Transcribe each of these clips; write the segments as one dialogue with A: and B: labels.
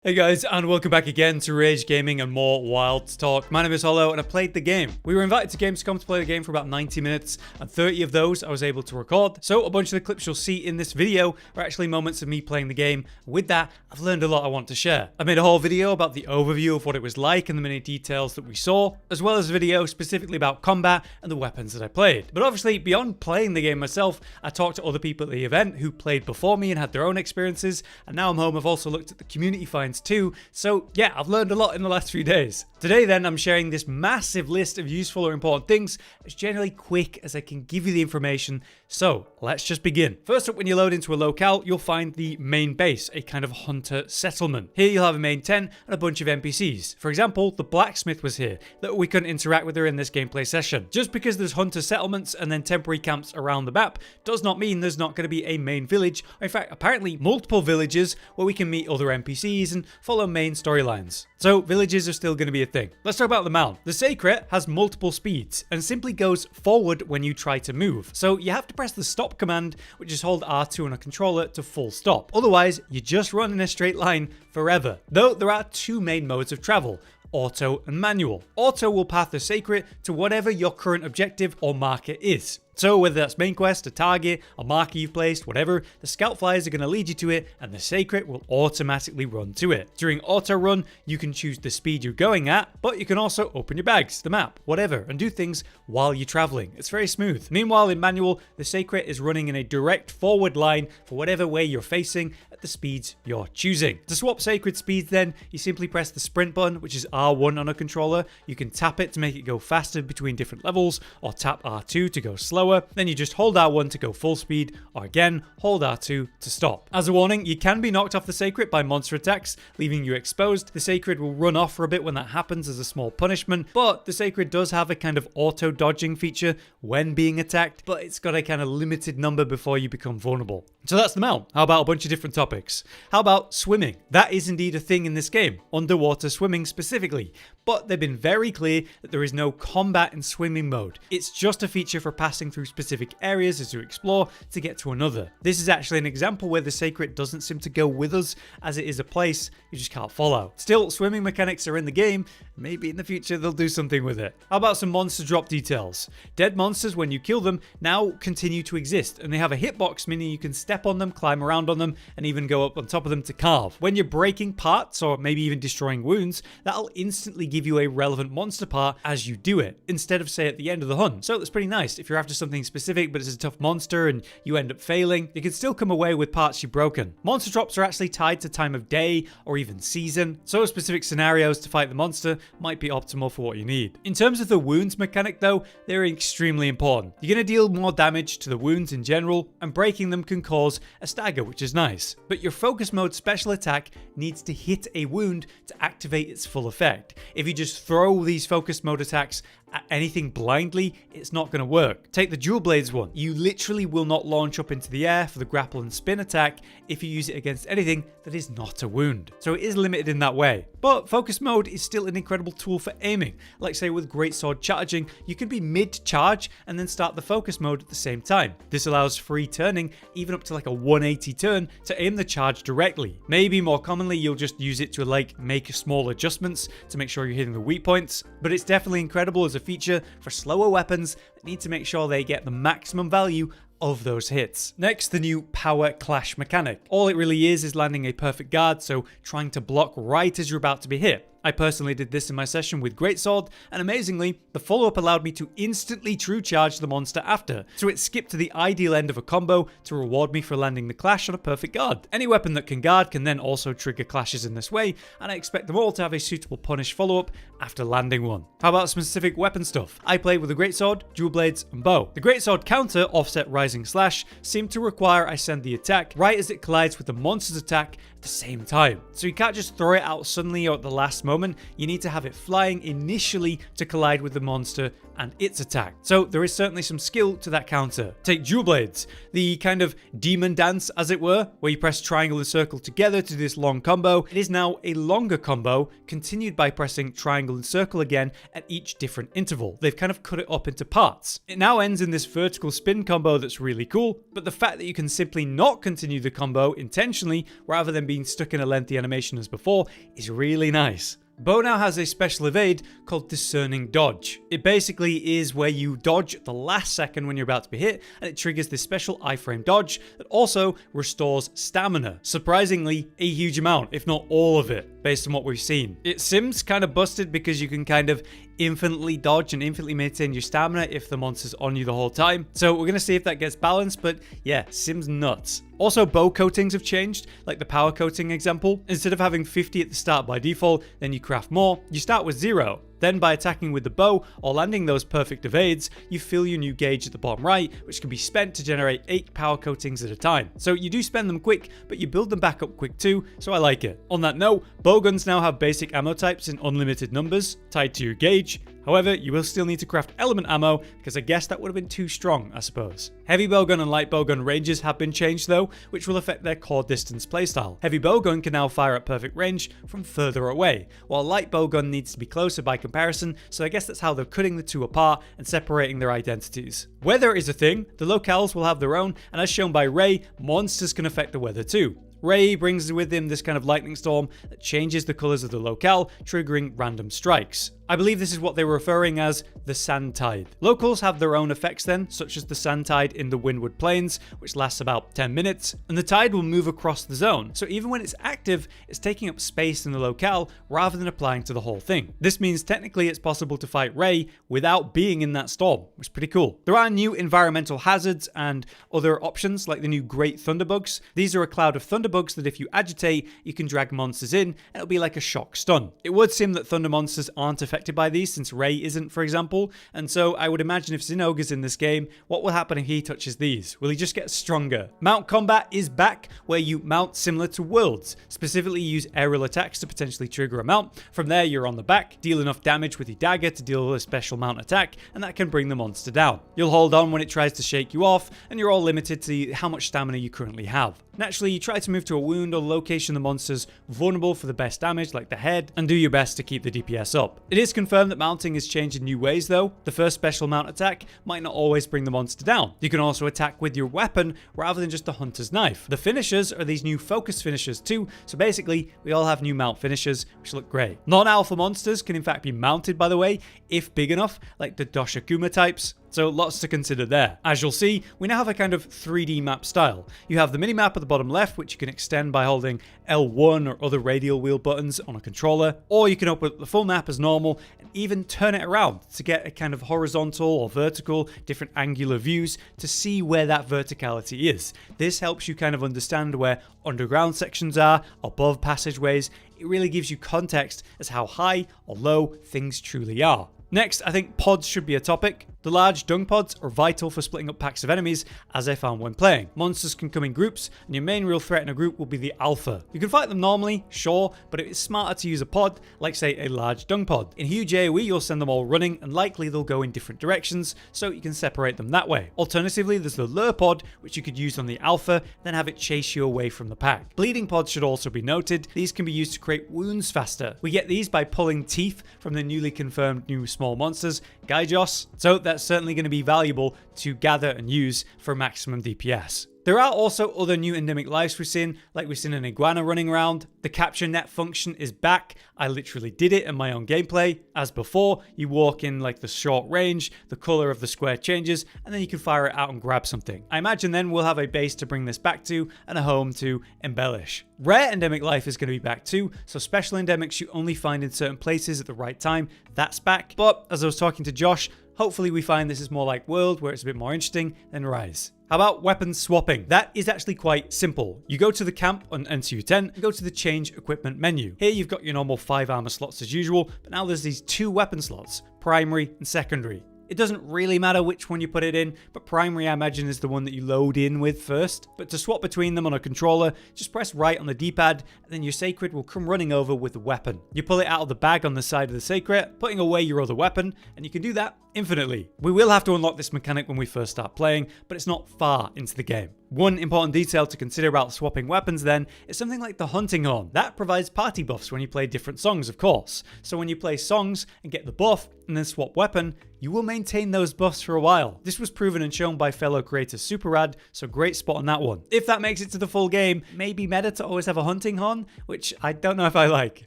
A: Hey guys, and welcome back again to Rage Gaming and more Wilds talk. My name is Hollow, and I played the game. We were invited to Gamescom to play the game for about 90 minutes, and 30 of those I was able to record. So a bunch of the clips you'll see in this video are actually moments of me playing the game. With that, I've learned a lot I want to share. I made a whole video about the overview of what it was like and the many details that we saw, as well as a video specifically about combat and the weapons that I played. But obviously, beyond playing the game myself, I talked to other people at the event who played before me and had their own experiences, and now I'm home, I've also looked at the community finds too. So yeah, I've learned a lot in the last few days. Today then, I'm sharing this massive list of useful or important things as generally quick as I can give you the information. So let's just begin. First up, when you load into a locale, you'll find the main base, a kind of hunter settlement. Here you'll have a main tent and a bunch of NPCs. For example, the blacksmith was here, that we couldn't interact with her in this gameplay session. Just because there's hunter settlements and then temporary camps around the map does not mean there's not going to be a main village, or in fact apparently multiple villages where we can meet other NPCs and follow main storylines. So villages are still going to be a thing. Let's talk about the mount. The sekret has multiple speeds and simply goes forward when you try to move. So you have to press the stop command, which is hold R2 on a controller to full stop. Otherwise, you just run in a straight line forever. Though there are two main modes of travel: auto and manual. Auto will path the sekret to whatever your current objective or marker is. So whether that's main quest, a target, a marker you've placed, whatever, the scout flyers are going to lead you to it and the sekret will automatically run to it. During auto run, you can choose the speed you're going at, but you can also open your bags, the map, whatever, and do things while you're traveling. It's very smooth. Meanwhile, in manual, the sekret is running in a direct forward line for whatever way you're facing at the speeds you're choosing. To swap sekret speeds then, you simply press the sprint button, which is R1 on a controller. You can tap it to make it go faster between different levels, or tap R2 to go slower. Then you just hold R1 to go full speed, or again, hold R2 to stop. As a warning, you can be knocked off the sekret by monster attacks, leaving you exposed. The sekret will run off for a bit when that happens as a small punishment, but the sekret does have a kind of auto dodging feature when being attacked, but it's got a kind of limited number before you become vulnerable. So that's the mount. How about a bunch of different topics? How about swimming? That is indeed a thing in this game, underwater swimming specifically, but they've been very clear that there is no combat in swimming mode. It's just a feature for passing through specific areas as you explore to get to another. This is actually an example where the sekret doesn't seem to go with us, as it is a place you just can't follow. Still, swimming mechanics are in the game. Maybe in the future they'll do something with it. How about some monster drop details? Dead monsters, when you kill them, now continue to exist, and they have a hitbox, meaning you can step on them, climb around on them, and even go up on top of them to carve. When you're breaking parts, or maybe even destroying wounds, that'll instantly give you a relevant monster part as you do it, instead of say at the end of the hunt. So that's pretty nice. If you're after something specific but it's a tough monster and you end up failing, you can still come away with parts you've broken. Monster drops are actually tied to time of day or even season, so specific scenarios to fight the monster might be optimal for what you need. In terms of the wounds mechanic though, they're extremely important. You're going to deal more damage to the wounds in general, and breaking them can cause a stagger, which is nice. But your focus mode special attack needs to hit a wound to activate its full effect. If you just throw these focus mode attacks at anything blindly, it's not going to work. Take the dual blades one. You literally will not launch up into the air for the grapple and spin attack if you use it against anything that is not a wound. So it is limited in that way. But focus mode is still an incredible tool for aiming. Like say with greatsword charging, you can be mid-charge and then start the focus mode at the same time. This allows free turning, even up to like a 180 turn, to aim the charge directly. Maybe more commonly you'll just use it to like make small adjustments to make sure you're hitting the weak points, but it's definitely incredible as a feature for slower weapons that need to make sure they get the maximum value of those hits. Next, the new power clash mechanic. All it really is landing a perfect guard, so trying to block right as you're about to be hit. I personally did this in my session with greatsword, and amazingly, the follow-up allowed me to instantly true charge the monster after, so it skipped to the ideal end of a combo to reward me for landing the clash on a perfect guard. Any weapon that can guard can then also trigger clashes in this way, and I expect them all to have a suitable punish follow-up after landing one. How about specific weapon stuff? I played with a greatsword, dual blades, and bow. The greatsword counter, offset rising slash, seemed to require I send the attack right as it collides with the monster's attack at the same time. So you can't just throw it out suddenly or at the last moment. You need to have it flying initially to collide with the monster and its attack. So there is certainly some skill to that counter. Take dual blades, the kind of demon dance as it were, where you press triangle and circle together to do this long combo. It is now a longer combo, continued by pressing triangle and circle again at each different interval. They've kind of cut it up into parts. It now ends in this vertical spin combo that's really cool, but the fact that you can simply not continue the combo intentionally rather than being stuck in a lengthy animation as before is really nice. Bow now has a special evade called Discerning Dodge. It basically is where you dodge at the last second when you're about to be hit, and it triggers this special iframe dodge that also restores stamina. Surprisingly, a huge amount, if not all of it, based on what we've seen. It seems kind of busted because you can kind of infinitely dodge and infinitely maintain your stamina if the monster's on you the whole time. So we're going to see if that gets balanced, but yeah, seems nuts. Also, bow coatings have changed, like the power coating example. Instead of having 50 at the start by default, then you craft more, you start with 0. Then by attacking with the bow or landing those perfect evades, you fill your new gauge at the bottom right, which can be spent to generate 8 power coatings at a time. So you do spend them quick, but you build them back up quick too, so I like it. On that note, bowguns now have basic ammo types in unlimited numbers, tied to your gauge. However, you will still need to craft element ammo, because I guess that would have been too strong, I suppose. Heavy bowgun and light bowgun ranges have been changed though, which will affect their core distance playstyle. Heavy bowgun can now fire at perfect range from further away, while light bowgun needs to be closer by comparison, so I guess that's how they're cutting the two apart and separating their identities. Weather is a thing, the locales will have their own, and as shown by Ray, monsters can affect the weather too. Ray brings with him this kind of lightning storm that changes the colours of the locale, triggering random strikes. I believe this is what they were referring as the sand tide. Locals have their own effects then, such as the sand tide in the Windward Plains, which lasts about 10 minutes, and the tide will move across the zone. So even when it's active, it's taking up space in the locale rather than applying to the whole thing. This means technically it's possible to fight Ray without being in that storm, which is pretty cool. There are new environmental hazards and other options like the new Great Thunderbugs. These are a cloud of thunderbugs that if you agitate, you can drag monsters in and it'll be like a shock stun. It would seem that thunder monsters aren't affected by these since Ray isn't, for example, and so I would imagine if Zinogre's in this game, what will happen if he touches these? Will he just get stronger? Mount combat is back, where you mount similar to Worlds. Specifically use aerial attacks to potentially trigger a mount. From there you're on the back, deal enough damage with your dagger to deal a special mount attack, and that can bring the monster down. You'll hold on when it tries to shake you off, and you're all limited to how much stamina you currently have. Naturally, you try to move to a wound or location the monster's vulnerable for the best damage, like the head, and do your best to keep the DPS up. It is confirmed that mounting is changed in new ways though. The first special mount attack might not always bring the monster down. You can also attack with your weapon rather than just the hunter's knife. The finishers are these new focus finishers too, so basically we all have new mount finishers, which look great. Non-alpha monsters can in fact be mounted, by the way, if big enough, like the doshaguma types. So lots to consider there. As you'll see, we now have a kind of 3D map style. You have the minimap at the bottom left, which you can extend by holding L1 or other radial wheel buttons on a controller, or you can open up the full map as normal and even turn it around to get a kind of horizontal or vertical, different angular views to see where that verticality is. This helps you kind of understand where underground sections are, above passageways. It really gives you context as how high or low things truly are. Next, I think pods should be a topic. The large dung pods are vital for splitting up packs of enemies, as I found when playing. Monsters can come in groups, and your main real threat in a group will be the alpha. You can fight them normally, sure, but it's smarter to use a pod, like say a large dung pod. In huge AoE, you'll send them all running, and likely they'll go in different directions, so you can separate them that way. Alternatively, there's the lure pod, which you could use on the alpha, then have it chase you away from the pack. Bleeding pods should also be noted. These can be used to create wounds faster. We get these by pulling teeth from the newly confirmed new small monsters, Gaijos, so that's certainly going to be valuable to gather and use for maximum DPS. There are also other new endemic lives we've seen, like we've seen an iguana running around. The capture net function is back. I literally did it in my own gameplay. As before, you walk in like the short range, the color of the square changes, and then you can fire it out and grab something. I imagine then we'll have a base to bring this back to and a home to embellish. Rare endemic life is going to be back too, so special endemics you only find in certain places at the right time, that's back. But as I was talking to Josh, hopefully we find this is more like World, where it's a bit more interesting than Rise. How about weapon swapping? That is actually quite simple. You go to the camp and enter your tent and go to the change equipment menu. Here you've got your normal 5 armor slots as usual, but now there's these 2 weapon slots, primary and secondary. It doesn't really matter which one you put it in, but primary I imagine is the one that you load in with first. But to swap between them on a controller, just press right on the D-pad, and then your sekret will come running over with the weapon. You pull it out of the bag on the side of the sekret, putting away your other weapon, and you can do that infinitely. We will have to unlock this mechanic when we first start playing, but it's not far into the game. One important detail to consider about swapping weapons then is something like the hunting horn. That provides party buffs when you play different songs, of course. So when you play songs and get the buff, and then swap weapon, you will maintain those buffs for a while. This was proven and shown by fellow creator Superrad, so great spot on that one. If that makes it to the full game, maybe meta to always have a hunting horn, which I don't know if I like.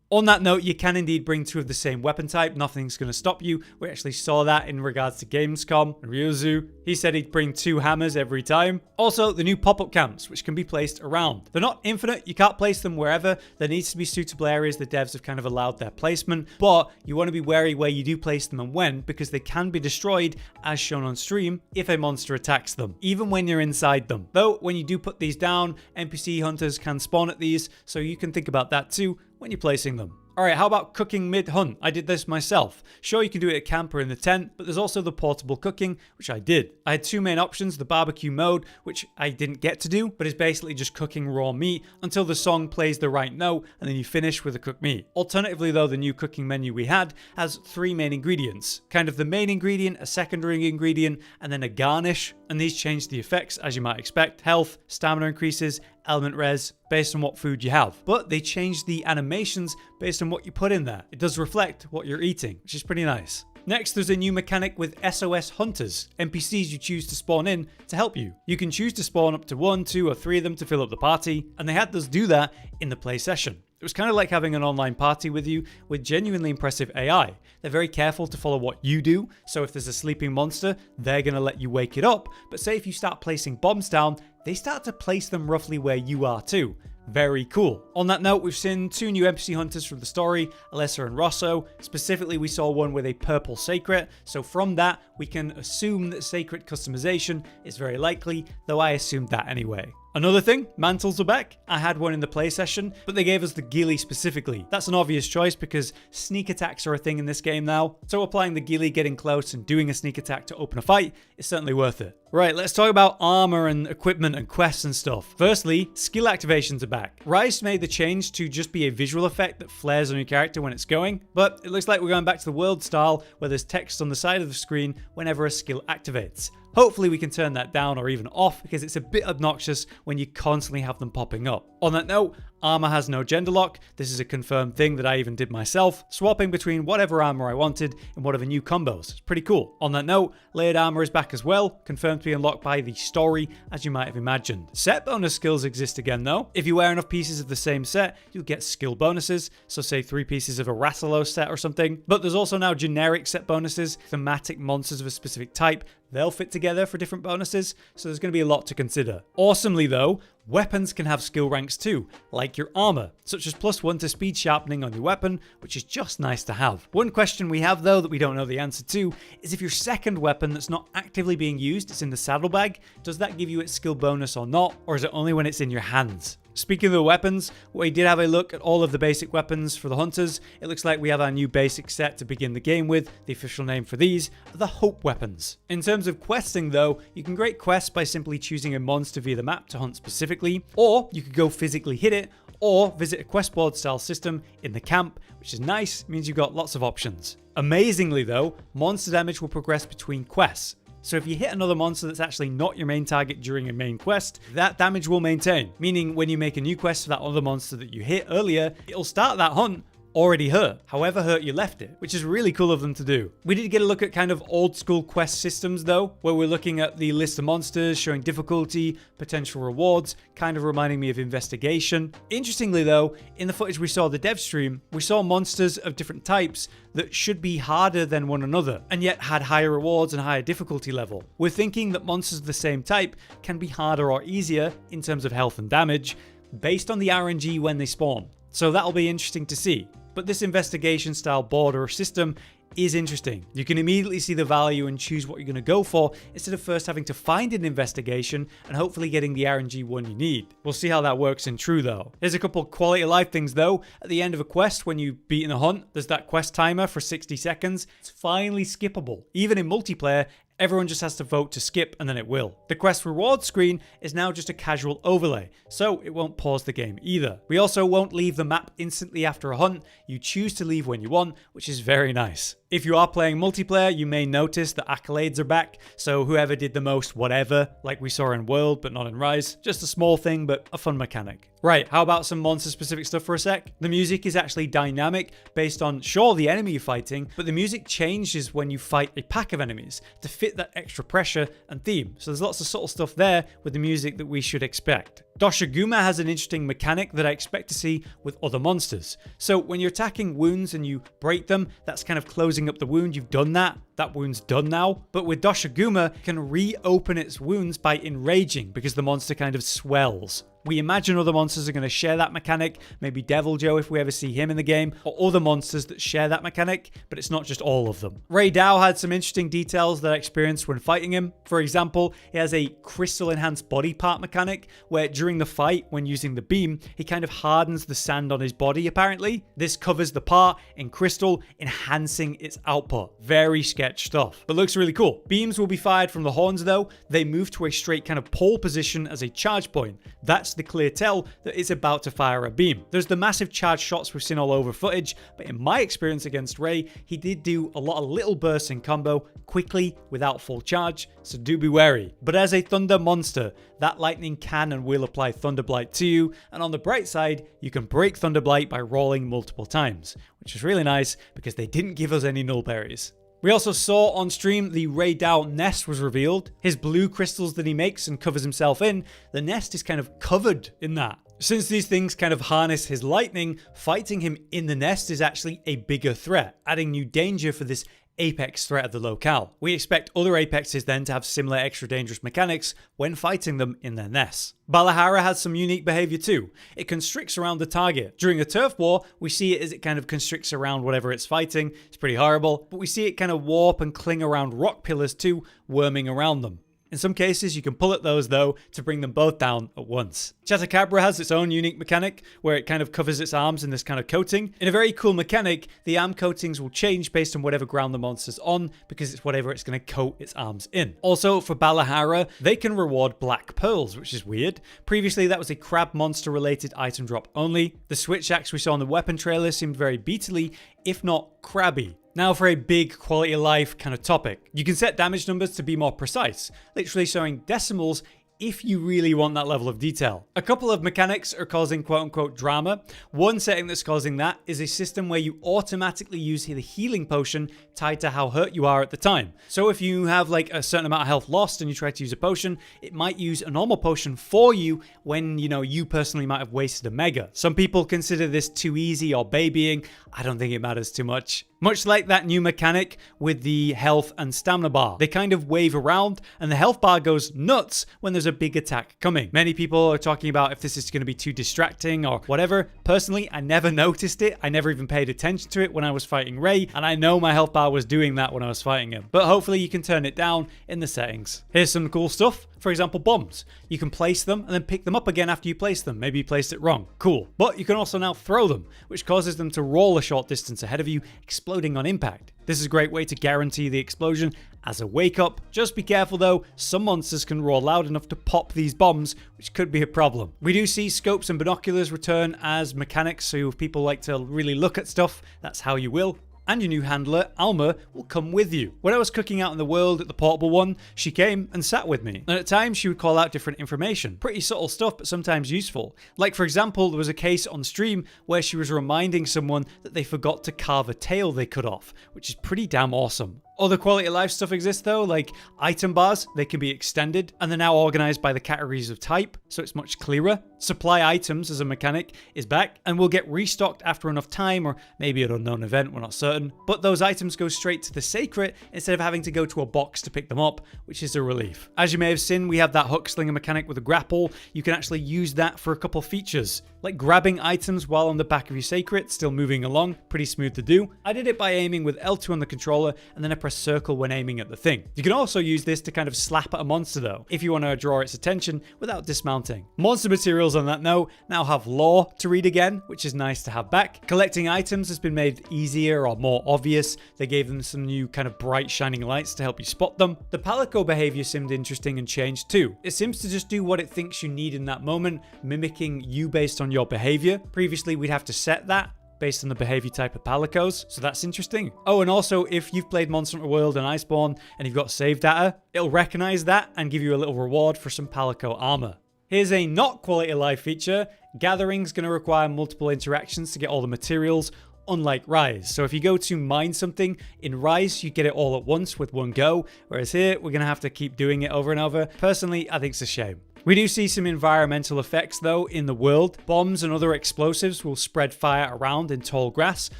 A: On that note, you can indeed bring two of the same weapon type. Nothing's going to stop you. We actually saw that in regards to Gamescom. Ryuzu, he said he'd bring 2 hammers every time. Also, the new pop-up camps, which can be placed around. They're not infinite. You can't place them wherever. There needs to be suitable areas. The devs have kind of allowed their placement, but you want to be wary where you do place them and when, because they can be destroyed, as shown on stream, if a monster attacks them, even when you're inside them. Though, when you do put these down, NPC hunters can spawn at these, so you can think about that too when you're placing them. Alright, how about cooking mid-hunt? I did this myself. Sure, you can do it at camp or in the tent, but there's also the portable cooking, which I did. I had 2 main options, the barbecue mode, which I didn't get to do, but is basically just cooking raw meat until the song plays the right note, and then you finish with the cooked meat. Alternatively though, the new cooking menu we had has 3 main ingredients. Kind of the main ingredient, a secondary ingredient, and then a garnish, and these change the effects as you might expect. Health, stamina increases, element res, based on what food you have. But they change the animations based on what you put in there. It does reflect what you're eating, which is pretty nice. Next, there's a new mechanic with SOS hunters, NPCs you choose to spawn in to help you. You can choose to spawn up to 1, 2, or 3 of them to fill up the party, and they had us do that in the play session. It was kind of like having an online party with you with genuinely impressive AI. They're very careful to follow what you do, so if there's a sleeping monster, they're going to let you wake it up, but say if you start placing bombs down, they start to place them roughly where you are too. Very cool. On that note, we've seen 2 new NPC hunters from the story, Alessa and Rosso. Specifically, we saw one with a purple sekret, so from that, we can assume that sekret customization is very likely, though I assumed that anyway. Another thing, mantles are back. I had one in the play session, but they gave us the ghillie specifically. That's an obvious choice because sneak attacks are a thing in this game now, so applying the ghillie, getting close and doing a sneak attack to open a fight is certainly worth it. Right, let's talk about armor and equipment and quests and stuff. Firstly, skill activations are back. Rise made the change to just be a visual effect that flares on your character when it's going, but it looks like we're going back to the world style where there's text on the side of the screen whenever a skill activates. Hopefully we can turn that down or even off because it's a bit obnoxious when you constantly have them popping up. On that note, armor has no gender lock. This is a confirmed thing that I even did myself, swapping between whatever armor I wanted in whatever new combos. It's pretty cool. On that note, layered armor is back as well, confirmed to be unlocked by the story, as you might have imagined. Set bonus skills exist again though. If you wear enough pieces of the same set, you'll get skill bonuses, so say 3 pieces of a Rathalos set or something. But there's also now generic set bonuses, thematic monsters of a specific type. They'll fit together for different bonuses, so there's going to be a lot to consider. Awesomely though, weapons can have skill ranks too, like your armor, such as +1 to speed sharpening on your weapon, which is just nice to have. One question we have though that we don't know the answer to is if your second weapon that's not actively being used, it's in the saddlebag, does that give you its skill bonus or not, or is it only when it's in your hands? Speaking of the weapons, we did have a look at all of the basic weapons for the hunters. It looks like we have our new basic set to begin the game with. The official name for these are the Hope weapons. In terms of questing though, you can create quests by simply choosing a monster via the map to hunt specifically, or you could go physically hit it, or visit a quest board style system in the camp, which is nice, means you've got lots of options. Amazingly though, monster damage will progress between quests. So if you hit another monster that's actually not your main target during a main quest, that damage will maintain. Meaning when you make a new quest for that other monster that you hit earlier, it'll start that hunt already hurt, however hurt you left it, which is really cool of them to do. We did get a look at kind of old school quest systems though, where we're looking at the list of monsters, showing difficulty, potential rewards, kind of reminding me of investigation. Interestingly though, in the footage we saw the dev stream, we saw monsters of different types that should be harder than one another, and yet had higher rewards and higher difficulty level. We're thinking that monsters of the same type can be harder or easier in terms of health and damage, based on the RNG when they spawn. So that'll be interesting to see. But this investigation style board or system is interesting. You can immediately see the value and choose what you're going to go for instead of first having to find an investigation and hopefully getting the RNG one you need. We'll see how that works in true though. There's a couple quality of life things though. At the end of a quest when you've beaten a hunt, there's that quest timer for 60 seconds. It's finally skippable. Even in multiplayer, everyone just has to vote to skip and then it will. The quest reward screen is now just a casual overlay, so it won't pause the game either. We also won't leave the map instantly after a hunt. You choose to leave when you want, which is very nice. If you are playing multiplayer, you may notice that accolades are back, so whoever did the most whatever, like we saw in World but not in Rise, just a small thing but a fun mechanic. Right, how about some monster specific stuff for a sec? The music is actually dynamic based on, sure, the enemy you're fighting, but the music changes when you fight a pack of enemies to fit that extra pressure and theme. So there's lots of subtle stuff there with the music that we should expect. Doshaguma has an interesting mechanic that I expect to see with other monsters. So when you're attacking wounds and you break them, that's kind of closing up the wound. You've done that. That wound's done now. But with Doshaguma, it can reopen its wounds by enraging because the monster kind of swells. We imagine other monsters are going to share that mechanic, maybe Devil Joe if we ever see him in the game, or other monsters that share that mechanic, but it's not just all of them. Ray Dow had some interesting details that I experienced when fighting him. For example, he has a crystal enhanced body part mechanic where during the fight, when using the beam, he kind of hardens the sand on his body apparently. This covers the part in crystal, enhancing its output. Very sketch stuff, but looks really cool. Beams will be fired from the horns though. They move to a straight kind of pole position as a charge point. That's the clear tell that it's about to fire a beam. There's the massive charge shots we've seen all over footage, but in my experience against Ray, he did do a lot of little bursts in combo quickly without full charge, so do be wary. But as a thunder monster, that lightning can and will apply Thunder Blight to you, and on the bright side, you can break Thunder Blight by rolling multiple times, which is really nice because they didn't give us any null berries. We also saw on stream the Ray Dow nest was revealed. His blue crystals that he makes and covers himself in, the nest is kind of covered in that. Since these things kind of harness his lightning, fighting him in the nest is actually a bigger threat, adding new danger for this apex threat of the locale. We expect other apexes then to have similar extra dangerous mechanics when fighting them in their nests. Balahara has some unique behavior too. It constricts around the target. During a turf war, we see it as it kind of constricts around whatever it's fighting. It's pretty horrible, but we see it kind of warp and cling around rock pillars too, worming around them. In some cases, you can pull at those though to bring them both down at once. Chatacabra has its own unique mechanic where it kind of covers its arms in this kind of coating. In a very cool mechanic, the arm coatings will change based on whatever ground the monster's on because it's whatever it's going to coat its arms in. Also, for Balahara, they can reward black pearls, which is weird. Previously, that was a crab monster related item drop only. The switch axe we saw in the weapon trailer seemed very beetly, if not crabby. Now for a big quality of life kind of topic. You can set damage numbers to be more precise, literally showing decimals if you really want that level of detail. A couple of mechanics are causing quote-unquote drama. One setting that's causing that is a system where you automatically use the healing potion tied to how hurt you are at the time. So if you have like a certain amount of health lost and you try to use a potion, it might use a normal potion for you when, you personally might have wasted a mega. Some people consider this too easy or babying. I don't think it matters too much. Much like that new mechanic with the health and stamina bar. They kind of wave around and the health bar goes nuts when there's a big attack coming. Many people are talking about if this is going to be too distracting or whatever. Personally, I never noticed it. I never even paid attention to it when I was fighting Ray, and I know my health bar was doing that when I was fighting him. But hopefully you can turn it down in the settings. Here's some cool stuff. For example, bombs. You can place them and then pick them up again after you place them. Maybe you placed it wrong. Cool. But you can also now throw them, which causes them to roll a short distance ahead of you, exploding on impact. This is a great way to guarantee the explosion as a wake up. Just be careful though, some monsters can roar loud enough to pop these bombs, which could be a problem. We do see scopes and binoculars return as mechanics, so if people like to really look at stuff, that's how you will. And your new handler, Alma, will come with you. When I was cooking out in the world at the portable one, she came and sat with me. And at times she would call out different information. Pretty subtle stuff, but sometimes useful. Like for example, there was a case on stream where she was reminding someone that they forgot to carve a tail they cut off, which is pretty damn awesome. Other quality of life stuff exists though, like item bars, they can be extended, and they're now organized by the categories of type, so it's much clearer. Supply items as a mechanic is back, and will get restocked after enough time, or maybe an unknown event, we're not certain. But those items go straight to the sekret instead of having to go to a box to pick them up, which is a relief. As you may have seen, we have that hook slinger mechanic with a grapple. You can actually use that for a couple features, like grabbing items while on the back of your sekret, still moving along, pretty smooth to do. I did it by aiming with L2 on the controller, and then I press circle when aiming at the thing. You can also use this to kind of slap at a monster though, if you want to draw its attention without dismounting. Monster materials on that note now have lore to read again, which is nice to have back. Collecting items has been made easier or more obvious. They gave them some new kind of bright shining lights to help you spot them. The palico behavior seemed interesting and changed too. It seems to just do what it thinks you need in that moment, mimicking you based on your behavior. Previously we'd have to set that, based on the behavior type of palicos, so that's interesting. Oh, and also, if you've played Monster Hunter World and Iceborne and you've got save data, it'll recognize that and give you a little reward for some palico armor. Here's a not quality of life feature. Gathering's going to require multiple interactions to get all the materials, unlike Rise. So if you go to mine something, in Rise you get it all at once with one go, whereas here we're going to have to keep doing it over and over. Personally, I think it's a shame. We do see some environmental effects though in the world. Bombs and other explosives will spread fire around in tall grass,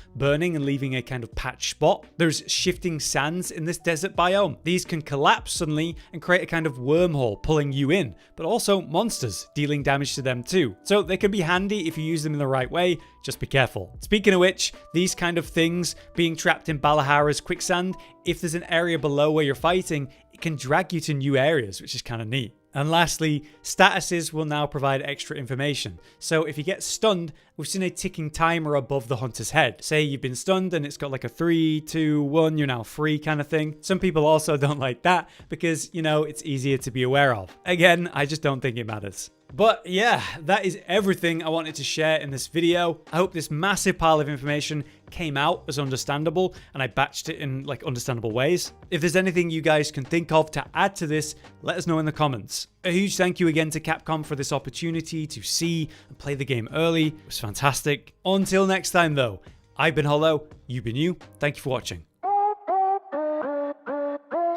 A: burning and leaving a kind of patch spot. There's shifting sands in this desert biome. These can collapse suddenly and create a kind of wormhole pulling you in, but also monsters dealing damage to them too. So they can be handy if you use them in the right way, just be careful. Speaking of which, these kind of things, being trapped in Balahara's quicksand, if there's an area below where you're fighting, it can drag you to new areas, which is kind of neat. And lastly, statuses will now provide extra information. So if you get stunned, we've seen a ticking timer above the hunter's head. Say you've been stunned and it's got like a 3, 2, 1, you're now free kind of thing. Some people also don't like that because, you know, it's easier to be aware of. Again, I just don't think it matters. But yeah, that is everything I wanted to share in this video. I hope this massive pile of information came out as understandable and I batched it in like understandable ways. If there's anything you guys can think of to add to this, let us know in the comments. A huge thank you again to Capcom for this opportunity to see and play the game early. It was fantastic. Until next time though, I've been Hollow, you've been you. Thank you for watching.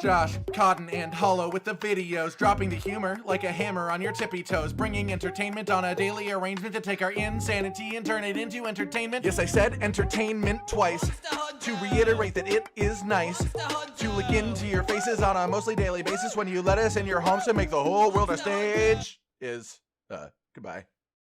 B: Josh, Cotton, and Hollow with the videos, dropping the humor like a hammer on your tippy toes, bringing entertainment on a daily arrangement to take our insanity and turn it into entertainment. Yes, I said entertainment twice, to reiterate that it is nice to look into your faces on a mostly daily basis when you let us in your homes to make the whole world a stage. Goodbye.